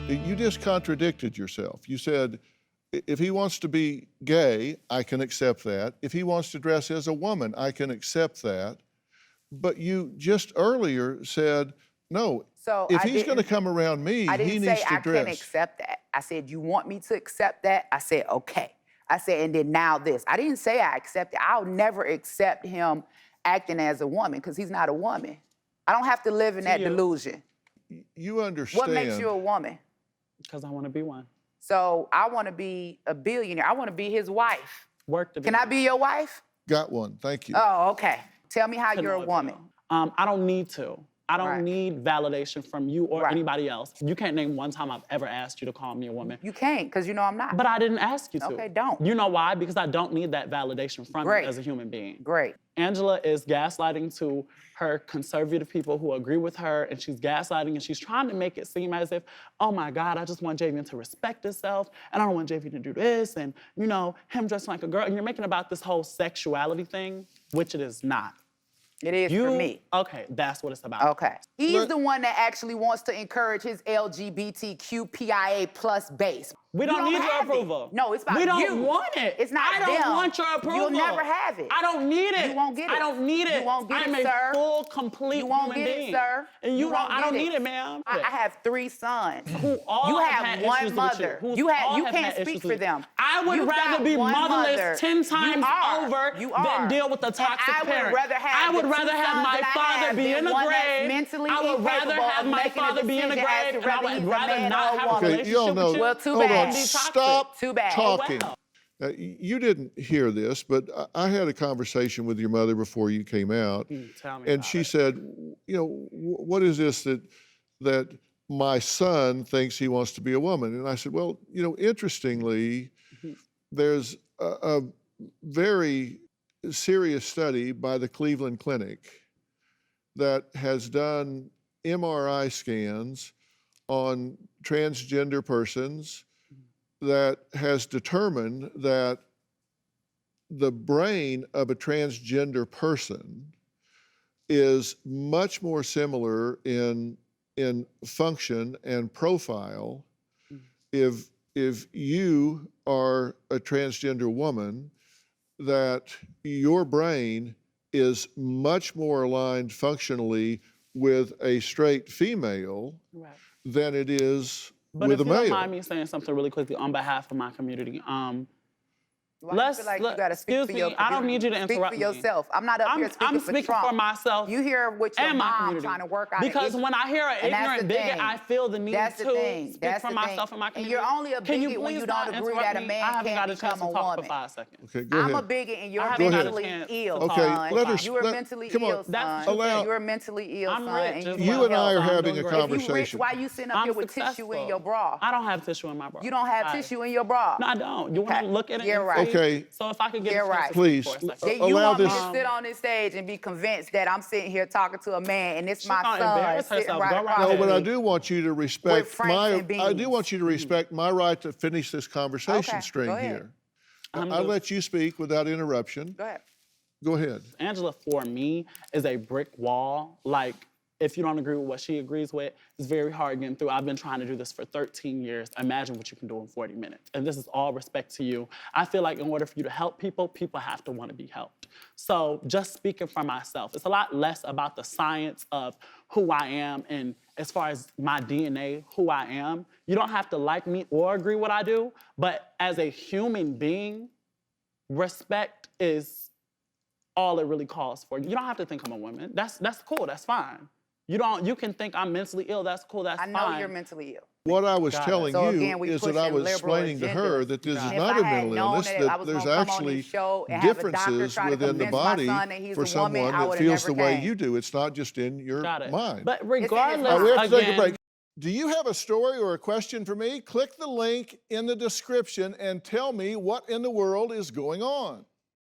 You just contradicted yourself. You said, if he wants to be gay, I can accept that. If he wants to dress as a woman, I can accept that. But you just earlier said, no, so if he's going to come around me, he needs to dress. I can't accept that. I said, you want me to accept that? I said, okay. I said, and then now this. I didn't say I accept it. I'll never accept him acting as a woman because he's not a woman. I don't have to live in that delusion. You understand. What makes you a woman? Because I want to be one. So I want to be a billionaire. I want to be his wife. Work to be. Can I be your wife? Got one, thank you. Oh, okay. Tell me how you're a woman. I don't need to. I don't need validation from you or anybody else. You can't name one time I've ever asked you to call me a woman. You can't, because you know I'm not. But I didn't ask you to. Okay, don't. You know why? Because I don't need that validation from you as a human being. Great. Angela is gaslighting to her conservative people who agree with her, and she's gaslighting and she's trying to make it seem as if, oh my God, I just want Javian to respect himself, and I don't want Javian to do this, and you know, him dressing like a girl, and you're making about this whole sexuality thing, which it is not. It is for me. Okay, that's what it's about. Okay. He's the one that actually wants to encourage his LGBTQPIA plus base. We don't need your approval. No, it's about you. We don't want it. It's not I don't want your approval. You'll never have it. I don't need it. You won't get it. I don't need it. You won't get it, sir. I'm a full, complete human being. You won't get it, sir. And you don't, I don't need it, ma'am. I have 3 sons. Who all you have have had one issues mother. with You can't speak for them. I would rather be motherless 10 times over than deal with a toxic parent. I would rather have my father be in the grave. I would rather have my father be in the grave, and I would rather not have a relationship with you. Well, too bad. Stop too bad. talking. You didn't hear this, but I had a conversation with your mother before you came out, and she said, you know, what is this that my son thinks he wants to be a woman? And I said, well, you know, interestingly, there's a very serious study by the Cleveland Clinic that has done MRI scans on transgender persons that has determined that the brain of a transgender person is much more similar in function and profile if you are a transgender woman, that your brain is much more aligned functionally with a straight female than it is with a male. But if you don't mind me saying something really quickly on behalf of my community, I don't need you to interrupt me. Speak for yourself. I'm not up here speaking for Trump. For myself. You hear what your mom trying to work out. Because when I hear an ignorant bigot, I feel the need to speak for myself and my community. And you're only a bigot when you don't agree that a man can't become a woman. For 5 seconds. Okay, go ahead. I'm a bigot and you're mentally ill, okay, son. You are mentally ill, son. You're mentally ill, son. You and I are having a conversation. If you rich, why you sitting up here with tissue in your bra? I don't have tissue in my bra. You don't have tissue in your bra? No, I don't. You want to look at it? You're right. Okay. So if I could get please you want me to sit on this stage and be convinced that I'm sitting here talking to a man and it's my son sitting right across No, but I do want you to respect my right to finish this conversation string here. I'll let you speak without interruption. Go ahead. Go ahead. Angela, for me, is a brick wall. Like, if you don't agree with what she agrees with, it's very hard getting through. I've been trying to do this for 13 years. Imagine what you can do in 40 minutes. And this is all respect to you. I feel like in order for you to help people, people have to want to be helped. So just speaking for myself, it's a lot less about the science of who I am and as far as my DNA, who I am. You don't have to like me or agree what I do, but as a human being, respect is all it really calls for. You don't have to think I'm a woman. That's cool, that's fine. You can think I'm mentally ill, that's cool, that's fine. I know you're mentally ill. What I was telling you is that I was explaining to her that this is not a mental illness, that there's actually differences within the body for someone that feels the way you do. It's not just in your mind. But regardless, we have to take a break. Do you have a story or a question for me? Click the link in the description and tell me what in the world is going on.